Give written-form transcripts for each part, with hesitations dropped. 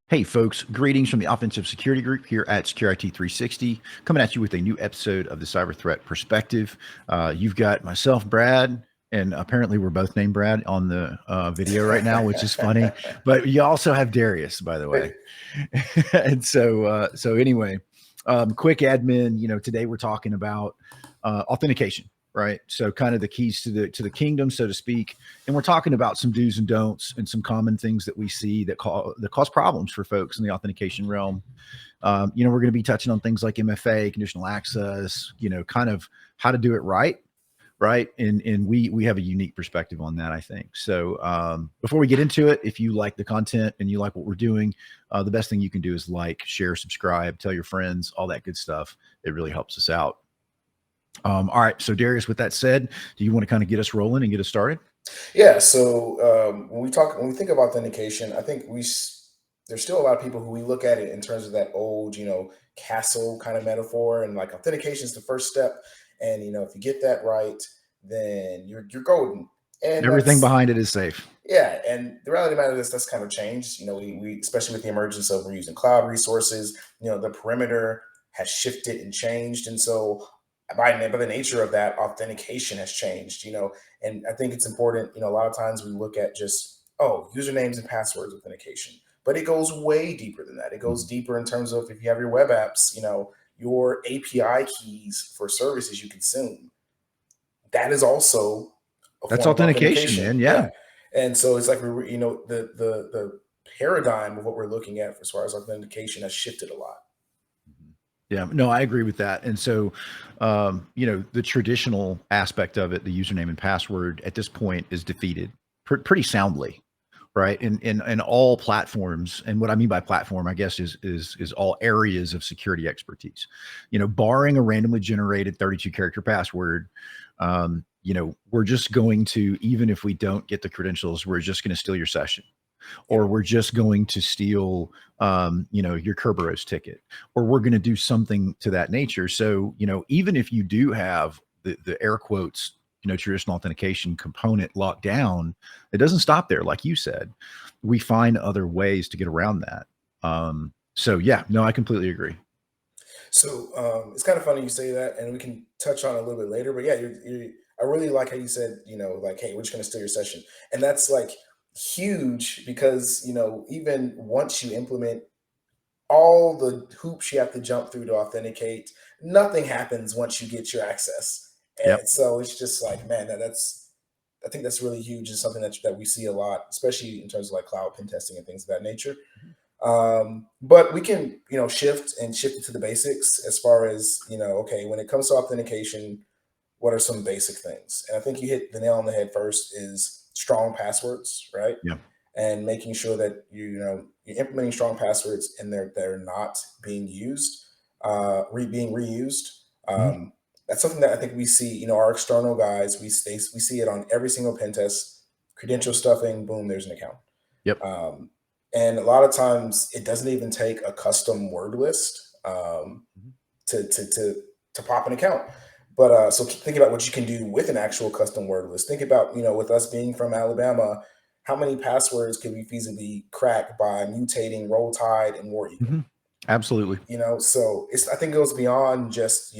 Hey folks, greetings from the Offensive Security Group here at Secure IT 360, coming at you with a new episode of the Cyber Threat Perspective. You've got myself, Brad, and apparently we're both named Brad on the video right now, which is funny. But you also have Darrius, by the way. And so anyway, quick admin. Today we're talking about authentication, right? So kind of the keys to the kingdom, so to speak. And we're talking about some do's and don'ts and some common things that we see that cause problems for folks in the authentication realm. We're going to be touching on things like MFA, conditional access, kind of how to do it right. Right. And we have a unique perspective on that, I think. So before we get into it, if you like the content and you like what we're doing, the best thing you can do is like, share, subscribe, tell your friends, all that good stuff. It really helps us out. All right. So Darrius, with that said, do you want to kind of get us rolling and get us started? Yeah. So when we think of authentication, I think there's still a lot of people who we look at it in terms of that old, castle kind of metaphor, and like authentication is the first step, and if you get that right, then you're golden, and Everything that's behind it is safe. yeah. And the reality of the matter is that's kind of changed. We especially with the emergence of we're using cloud resources, the perimeter has shifted and changed, and so by the nature of that, authentication has changed. And I think it's important. A lot of times we look at just usernames and passwords authentication, but it goes way deeper than that. It goes deeper in terms of if you have your web apps, your API keys for services you consume. That is also a That's form of authentication, authentication. man. Yeah. Yeah. And so it's like the paradigm of what we're looking at as far as authentication has shifted a lot. Yeah, no, I agree with that. And so, the traditional aspect of it, the username and password at this point is defeated pretty soundly, right? In all platforms. And what I mean by platform, I guess, is all areas of security expertise. Barring a randomly generated 32 character password, we're just going to, even if we don't get the credentials, we're just going to steal your session, or we're just going to steal your Kerberos ticket, or we're going to do something to that nature. So even if you do have the air quotes traditional authentication component locked down, it doesn't stop there. Like you said, we find other ways to get around that. So yeah, no, I completely agree. So it's kind of funny you say that, and we can touch on it a little bit later. But yeah, I really like how you said, like, hey, we're just going to steal your session, and that's like huge because even once you implement all the hoops you have to jump through to authenticate, nothing happens once you get your access, Yep. and so it's just like, man, that's I think that's really huge and something that we see a lot, especially in terms of like cloud pen testing and things of that nature. But we can shift it to the basics as far as okay, when it comes to authentication, what are some basic things? And I think you hit the nail on the head. First is strong passwords, right? Yeah. And making sure that you're implementing strong passwords and they're not being used, being reused. Mhm. That's something that I think we see. Our external guys, we see it on every single pen test. Credential stuffing, boom, there's an account. Yep. Um, and a lot of times, it doesn't even take a custom word list Mhm. to pop an account. But so think about what you can do with an actual custom word list. Think about with us being from Alabama, how many passwords could we feasibly crack by mutating Roll Tide and War Eagle? Mhm. Absolutely. So I think it goes beyond just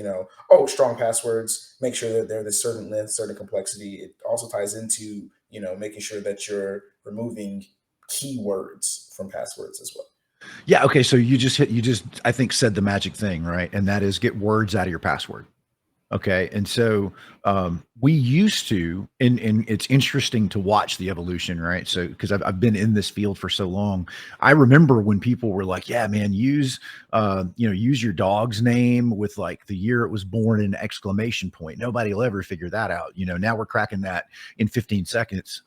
strong passwords. Make sure that they're the certain length, certain complexity. It also ties into making sure that you're removing keywords from passwords as well. Yeah. Okay. So I think said the magic thing, right? And that is get words out of your password. Okay. And so we used to, and it's interesting to watch the evolution, right? So, because I've been in this field for so long, I remember when people were like, yeah, man, use your dog's name with like the year it was born and exclamation point. Nobody will ever figure that out. Now we're cracking that in 15 seconds.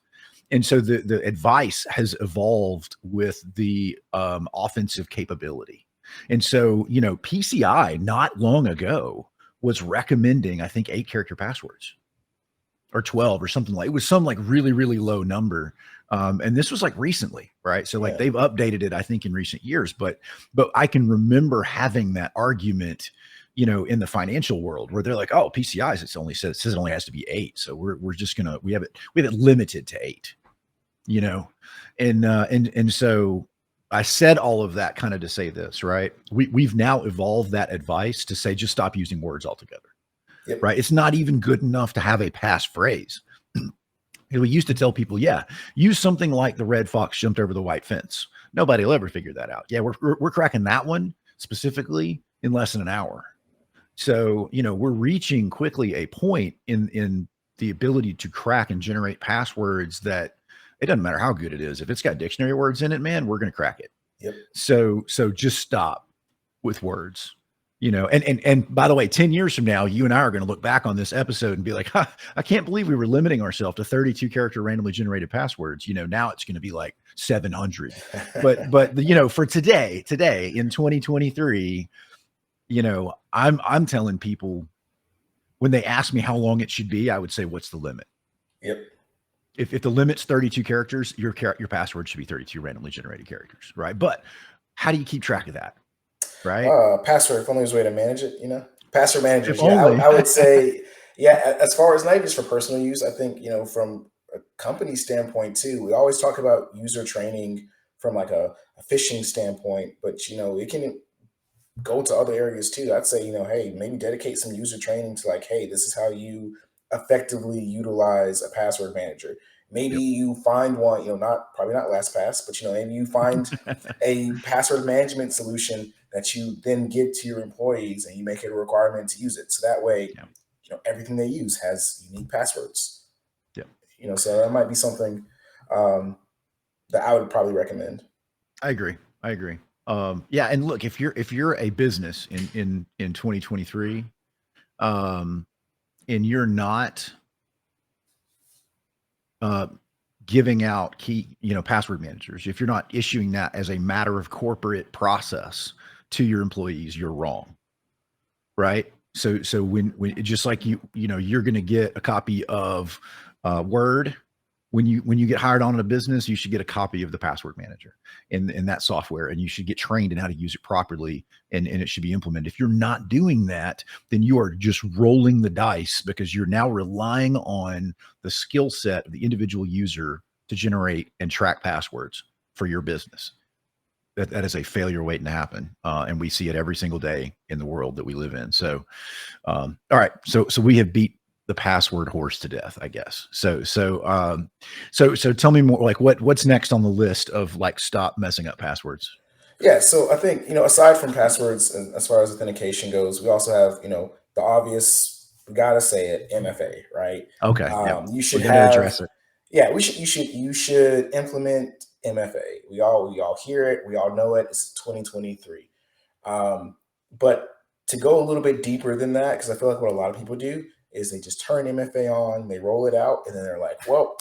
And so the advice has evolved with the offensive capability. And so, PCI not long ago was recommending, I think, 8 character passwords or 12 or something. Like it was some like really, really low number. And this was like recently, right? So like Yeah. they've updated it, I think, in recent years. But I can remember having that argument, in the financial world where they're like, oh, PCIs, it says it only has to be 8. So we're just gonna we have it limited to 8, you know. And so I said all of that kind of to say this, right? We've now evolved that advice to say just stop using words altogether, Yep. right? It's not even good enough to have a passphrase. We used to tell people, yeah, use something like the red fox jumped over the white fence. Nobody will ever figure that out. Yeah, we're cracking that one specifically in less than an hour. So, we're reaching quickly a point in the ability to crack and generate passwords that it doesn't matter how good it is. If it's got dictionary words in it, man, we're going to crack it. Yep. So just stop with words. And by the way, 10 years from now, you and I are going to look back on this episode and be like, I can't believe we were limiting ourselves to 32 character randomly generated passwords. Now it's going to be like 700. But for today in 2023, I'm telling people when they ask me how long it should be, I would say, what's the limit? Yep. If the limit's 32 characters, your password should be 32 randomly generated characters, right? But how do you keep track of that? Right. Password, if only there's a way to manage it, password managers. If Yeah, only. I would say, yeah, as far as not just for personal use, I think, from a company standpoint too, we always talk about user training from like a phishing standpoint, but, it can go to other areas too. I'd say, hey, maybe dedicate some user training to like, hey, this is how you effectively utilize a password manager. Maybe Yep. you find one, probably not LastPass, but maybe you find a password management solution that you then give to your employees and you make it a requirement to use it. So that way, everything they use has unique passwords. Yeah. So that might be something that I would probably recommend. I agree. Yeah. And look, if you're a business in 2023, and you're not giving out key, password managers, if you're not issuing that as a matter of corporate process to your employees, you're wrong. Right. So when just like you're going to get a copy of Word when you get hired on in a business, you should get a copy of the password manager in that software, and you should get trained in how to use it properly, and it should be implemented. If you're not doing that, then you are just rolling the dice because you're now relying on the skill set of the individual user to generate and track passwords for your business. That is a failure waiting to happen. And we see it every single day in the world that we live in. So, all right. So we have beat the password horse to death, I guess. So tell me more, like what's next on the list of like, stop messing up passwords. Yeah. So I think, aside from passwords, and as far as authentication goes, we also have, the obvious, we got to say it, MFA, right? Okay. Yeah. You should address it. Yeah, you should implement MFA. We all hear it. We all know it. It's 2023. But to go a little bit deeper than that, because I feel like what a lot of people do is they just turn MFA on, they roll it out, and then they're like, well,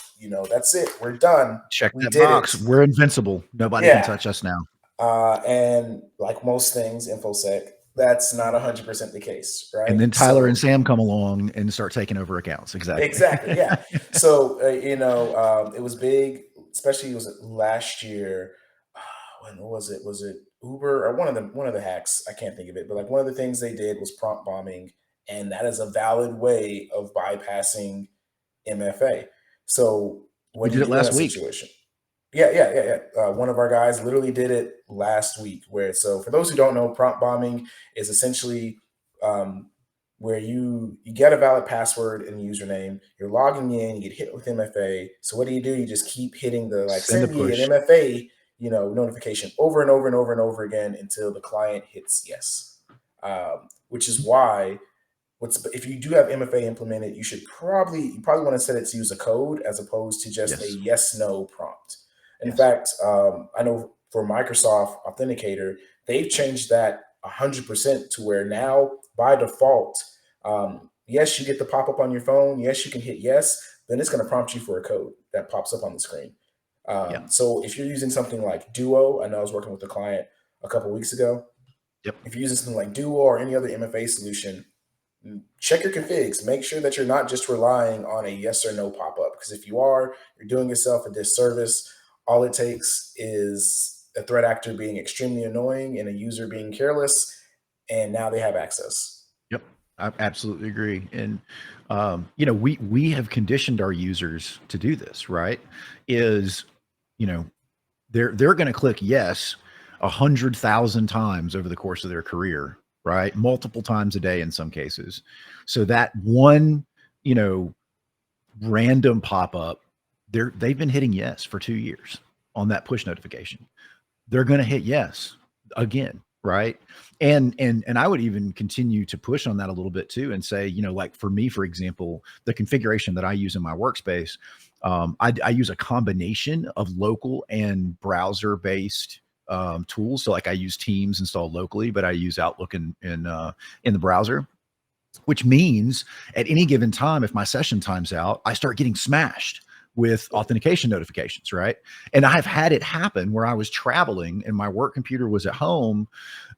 that's it. We're done. Check We that did box. it. We're invincible. Nobody can touch us now. And like most things, InfoSec, that's not 100% the case, right? And then Tyler and Sam come along and start taking over accounts. Exactly. Yeah. So, it was big, especially was it last year. When was it? Was it Uber or one of the hacks? I can't think of it, but like one of the things they did was prompt bombing, and that is a valid way of bypassing MFA. So We did it last week. Situation? Yeah. One of our guys literally did it last week. So for those who don't know, prompt bombing is essentially where you get a valid password and username, you're logging in, you get hit with MFA. So what do? You just keep hitting the send me an MFA, notification over and over and over and over again until the client hits yes. Which is why if you do have MFA implemented, you probably want to set it to use a code as opposed to just a yes/no prompt. In fact, I know for Microsoft Authenticator, they've changed that 100% to where now by default, yes, you get the pop-up on your phone. Yes, you can hit yes, then it's going to prompt you for a code that pops up on the screen. So if you're using something like Duo, I know I was working with a client a couple of weeks ago. Yep. If you're using something like Duo or any other MFA solution, check your configs. Make sure that you're not just relying on a yes or no pop-up, because if you are, you're doing yourself a disservice. All it takes is a threat actor being extremely annoying and a user being careless, and now they have access. Yep, I absolutely agree. And we have conditioned our users to do this, right? They're going to click yes 100,000 times over the course of their career, right? Multiple times a day in some cases. So that one, you know, random pop-up, they've been hitting yes for 2 years on that push notification. They're going to hit yes again, right? And I would even continue to push on that a little bit too, and say, you know, like for me, for example, the configuration that I use in my workspace, I use a combination of local and browser based tools. So like I use Teams installed locally, but I use Outlook in the browser, which means at any given time, if my session times out, I start getting smashed with authentication notifications, right? And I've had it happen where I was traveling and my work computer was at home,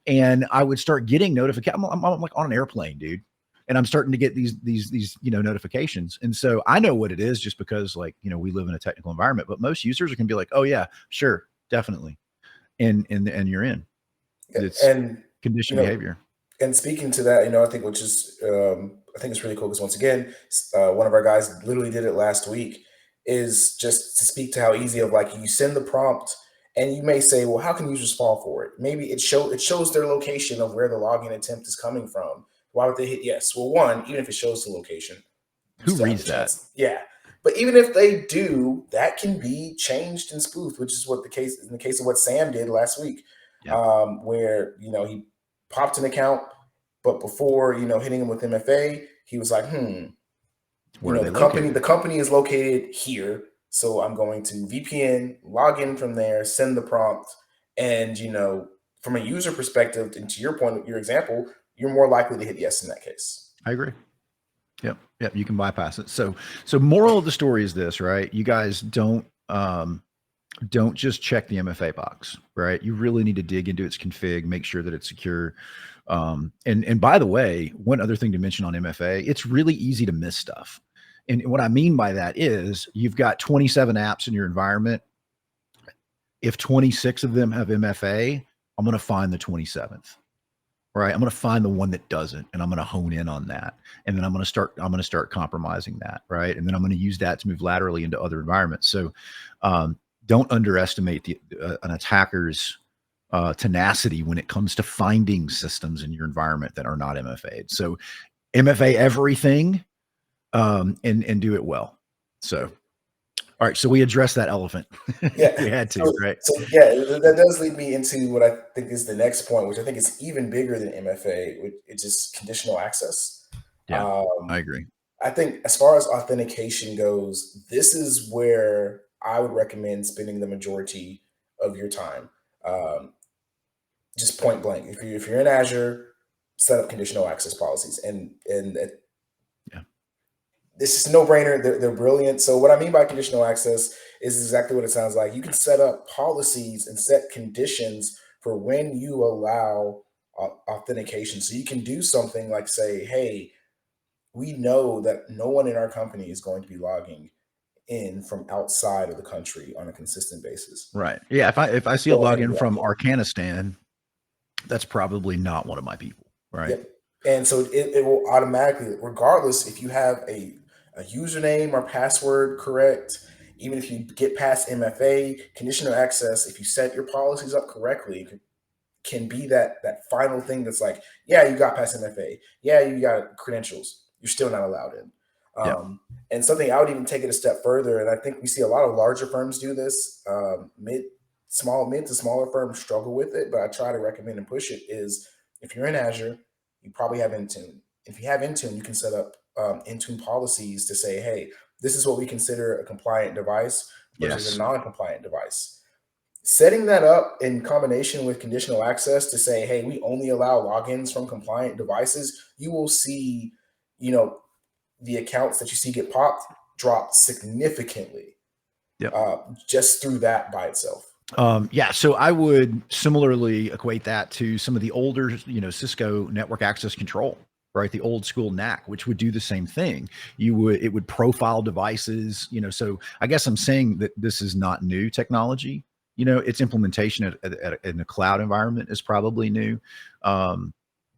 and I would start getting notifications. I'm like on an airplane, dude, and I'm starting to get these notifications. And so I know what it is just because, like, we live in a technical environment, but most users can be like, oh yeah, sure, definitely, and you're in. It's And you conditioned know, behavior. and speaking to that, I think which is I think it's really cool because once again, one of our guys literally did it last week. Is just to speak to how easy of like you send the prompt, and you may say, well, how can users fall for it? Maybe it shows their location of where the login attempt is coming from. Why would they hit yes? Well, one, even if it shows the location, you Who still have a reads that? chance. Yeah. But even if they do, that can be changed and spoofed, which is what the case in the case of what Sam did last week, Yeah, where he popped an account, but before hitting him with MFA, he was like, where are they the located? company is located here, so I'm going to VPN, log in from there, send the prompt, and from a user perspective, and to your point, your example, you're more likely to hit yes in that case. I agree. Yep. Yep. You can bypass it. So moral of the story is this, right? You guys don't just check the MFA box, right? You really need to dig into its config, make sure that it's secure. And by the way, one other thing to mention on MFA, it's really easy to miss stuff. And what I mean by that is you've got 27 apps in your environment. If 26 of them have MFA, I'm going to find the 27th. Right. I'm going to find the one that doesn't, and I'm going to hone in on that. And then I'm going to start compromising that. Right. And then I'm going to use that to move laterally into other environments. So don't underestimate an attacker's tenacity when it comes to finding systems in your environment that are not MFA'd. So MFA everything, and do it well. So, all right. So we addressed that elephant. Yeah. We had to, So, right? so yeah, that does lead me into what I think is the next point, which I think is even bigger than MFA, which is just conditional access. Yeah, I Um, agree. I think as far as authentication goes, this is where I would recommend spending the majority of your time. Um, just point blank, if you're in Azure, set up conditional access policies, and Yeah. this is no brainer. They're brilliant. So what I mean by conditional access is exactly what it sounds like. You can set up policies and set conditions for when you allow authentication. So you can do something like say, hey, we know that no one in our company is going to be logging in from outside of the country on a consistent basis. Right. Yeah. If I see a Go ahead and login log from in. Arkanistan, that's probably not one of my people. Right. Yep. And so it will automatically, regardless if you have a username or password correct, even if you get past MFA, conditional access, if you set your policies up correctly, can be that final thing that's like, yeah, you got past MFA, yeah, you got credentials, you're still not allowed in. Yeah. And something I would even take it a step further, and I think we see a lot of larger firms do this. Mid to smaller firms struggle with it, but I try to recommend and push it. Is if you're in Azure, you probably have Intune. If you have Intune, you can set up Intune policies to say, hey, this is what we consider a compliant device versus a Yes. non-compliant device. Setting that up in combination with conditional access to say, hey, we only allow logins from compliant devices, you will see, you know, the accounts that you see get popped drop significantly Yep. just through that by itself. Yeah. So I would similarly equate that to some of the older, Cisco network access control, right? The old school NAC, which would do the same thing. It would profile devices, so I guess I'm saying that this is not new technology. Its implementation in a cloud environment is probably new.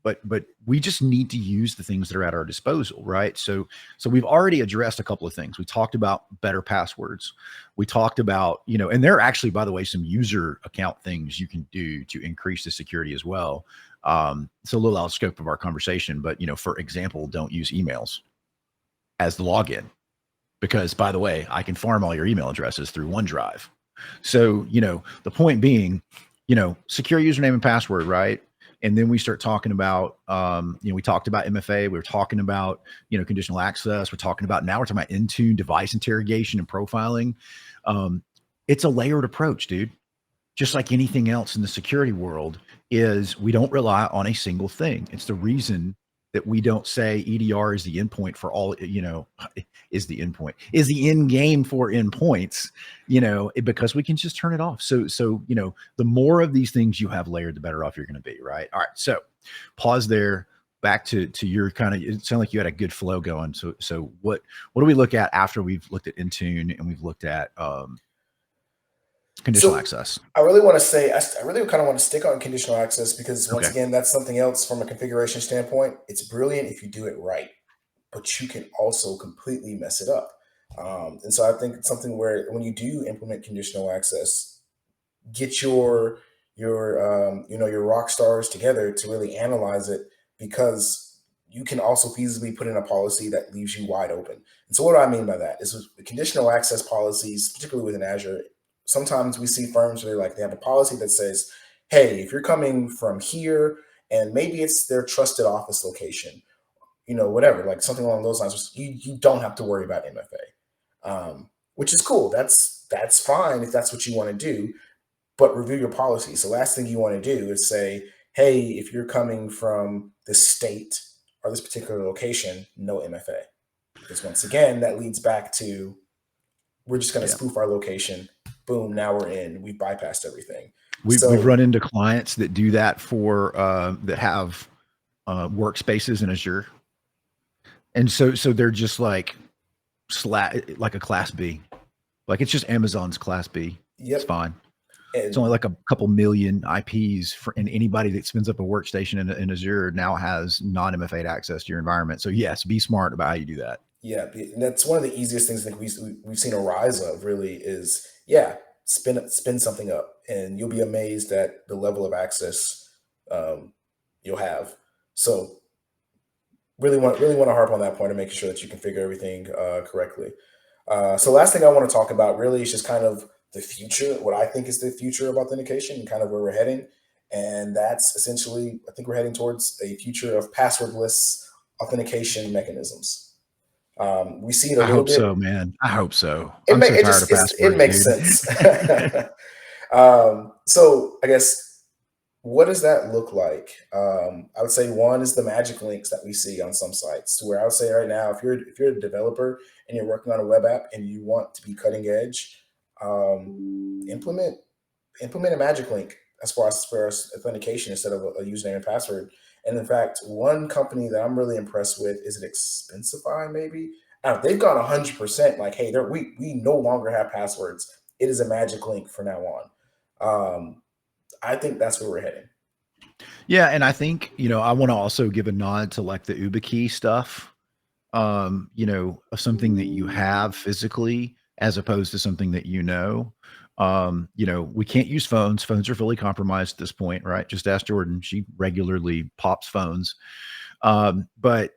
but we just need to use the things that are at our disposal, right? So we've already addressed a couple of things. We talked about better passwords. We talked about, and there are actually, by the way, some user account things you can do to increase the security as well. It's a little out of scope of our conversation, but for example, don't use emails as the login, because by the way, I can farm all your email addresses through OneDrive. So, the point being, secure username and password, right? And then we start talking about, we talked about MFA. We were talking about, conditional access. We're talking about Intune, device interrogation and profiling. It's a layered approach, dude. Just like anything else in the security world, is we don't rely on a single thing. It's the reason that we don't say EDR is the endpoint for all, is the end game for endpoints, because we can just turn it off. So, the more of these things you have layered, the better off you're going to be, right? All right. So pause there. Back to your kind of, it sounded like you had a good flow going. So what do we look at after we've looked at Intune and we've looked at, conditional access? I really want to say, I really kind of want to stick on conditional access because once again, that's something else from a configuration standpoint. It's brilliant if you do it right, but you can also completely mess it up. And so I think it's something where when you do implement conditional access, get your rock stars together to really analyze it, because you can also feasibly put in a policy that leaves you wide open. And so what do I mean by that? Is with conditional access policies, particularly within Azure, sometimes we see firms where they have a policy that says, hey, if you're coming from here, and maybe it's their trusted office location, whatever, like something along those lines, you don't have to worry about MFA, which is cool. That's fine if that's what you want to do, but review your policy. So last thing you want to do is say, hey, if you're coming from this state or this particular location, no MFA. Because once again, that leads back to, we're just going to spoof our location. Boom, now we're in. We've bypassed everything. We've run into clients that do that for that have workspaces in Azure, and so they're just like a Class B, like it's just Amazon's Class B. Yep. It's fine. It's only like a couple million IPs and anybody that spins up a workstation in Azure now has non-MFA access to your environment. So yes, be smart about how you do that. Yeah, and that's one of the easiest things I think we've seen a rise of, really, is spin something up, and you'll be amazed at the level of access you'll have. So really want to harp on that point and making sure that you configure everything correctly. So last thing I want to talk about really is just kind of the future, what I think is the future of authentication and kind of where we're heading. And that's essentially, I think we're heading towards a future of passwordless authentication mechanisms. We see it a little bit. I hope so, man. I hope so. I'm so tired of passwords. It makes sense. So I guess, what does that look like? I would say one is the magic links that we see on some sites, to where I would say right now, if you're a developer and you're working on a web app and you want to be cutting edge, implement a magic link as far as authentication instead of a username and password. And in fact, one company that I'm really impressed with, is it Expensify maybe? They've gone 100%. Like, hey, we no longer have passwords. It is a magic link from now on. I think that's where we're heading. Yeah, and I think I want to also give a nod to like the YubiKey stuff. Of something that you have physically as opposed to something that we can't use phones. Phones are fully compromised at this point, right? Just ask Jordan. She regularly pops phones. But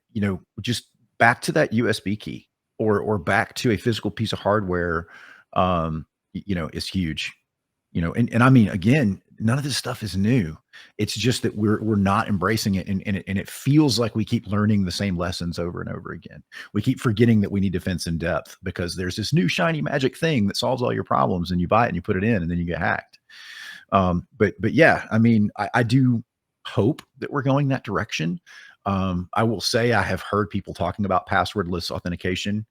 just back to that USB key or back to a physical piece of hardware, is huge. And I mean, again, none of this stuff is new. It's just that we're not embracing it. And it feels like we keep learning the same lessons over and over again. We keep forgetting that we need defense in depth because there's this new shiny magic thing that solves all your problems, and you buy it and you put it in and then you get hacked. But yeah, I mean, I do hope that we're going that direction. I will say I have heard people talking about passwordless authentication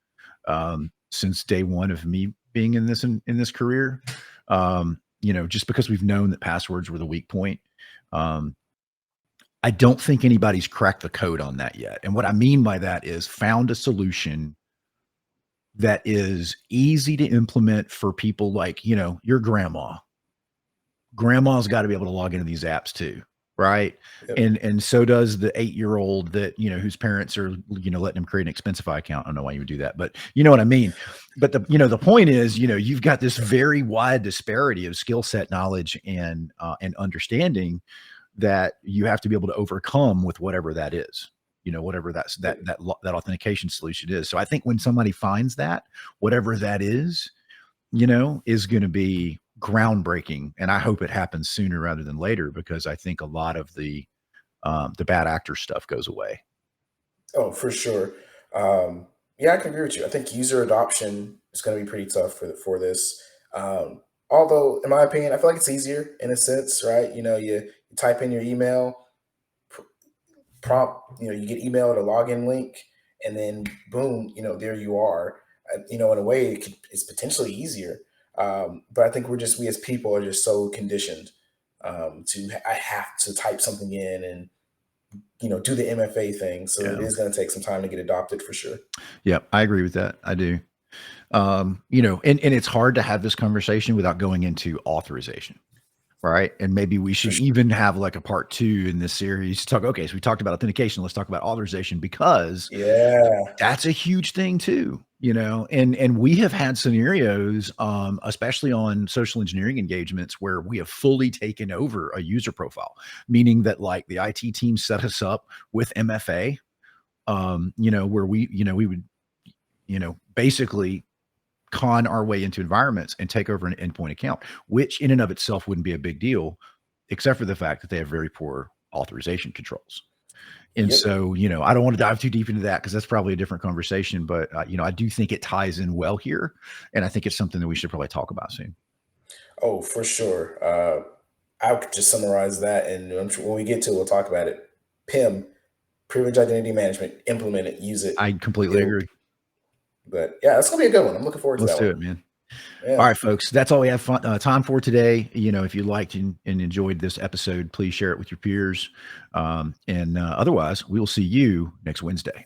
since day one of me being in this career. Just because we've known that passwords were the weak point. I don't think anybody's cracked the code on that yet. And what I mean by that is found a solution that is easy to implement for people like, your grandma. Grandma's got to be able to log into these apps too. right? Yep. And so does the 8-year-old that, whose parents are, letting him create an Expensify account. I don't know why you would do that, but you know what I mean? But the point is, you've got this very wide disparity of skill set, knowledge, and understanding that you have to be able to overcome with whatever that is, whatever that authentication solution is. So I think when somebody finds that, whatever that is going to be groundbreaking. And I hope it happens sooner rather than later, because I think a lot of the bad actor stuff goes away. Oh, for sure. Yeah, I can agree with you. I think user adoption is going to be pretty tough for this. Although, in my opinion, I feel like it's easier in a sense, right? You type in your email prompt, you get emailed a login link, and then boom, there you are. In a way, it's potentially easier. But I think we as people are just so conditioned I have to type something in and do the MFA thing. So it Yeah. is going to take some time to get adopted for sure. Yeah. I agree with that. I do. And it's hard to have this conversation without going into authorization. Right. And maybe we For should sure. even have like a part 2 in this series to talk. Okay. So we talked about authentication. Let's talk about authorization, because Yeah. that's a huge thing too, and we have had scenarios, especially on social engineering engagements, where we have fully taken over a user profile, meaning that like the IT team set us up with MFA, where we would, basically con our way into environments and take over an endpoint account, which in and of itself wouldn't be a big deal, except for the fact that they have very poor authorization controls. And Yep. so, I don't want to dive too deep into that, because that's probably a different conversation. But, I do think it ties in well here. And I think it's something that we should probably talk about soon. Oh, for sure. I could just summarize that, and I'm sure when we get to it, we'll talk about it. PIM, privilege identity management, implement it, use it. I completely It'll, agree. but yeah, that's gonna be a good one. I'm looking forward to Let's that do one. it, man. All Yeah. right, folks. That's all we have time for today. If you liked and enjoyed this episode, please share it with your peers. And otherwise, we will see you next Wednesday.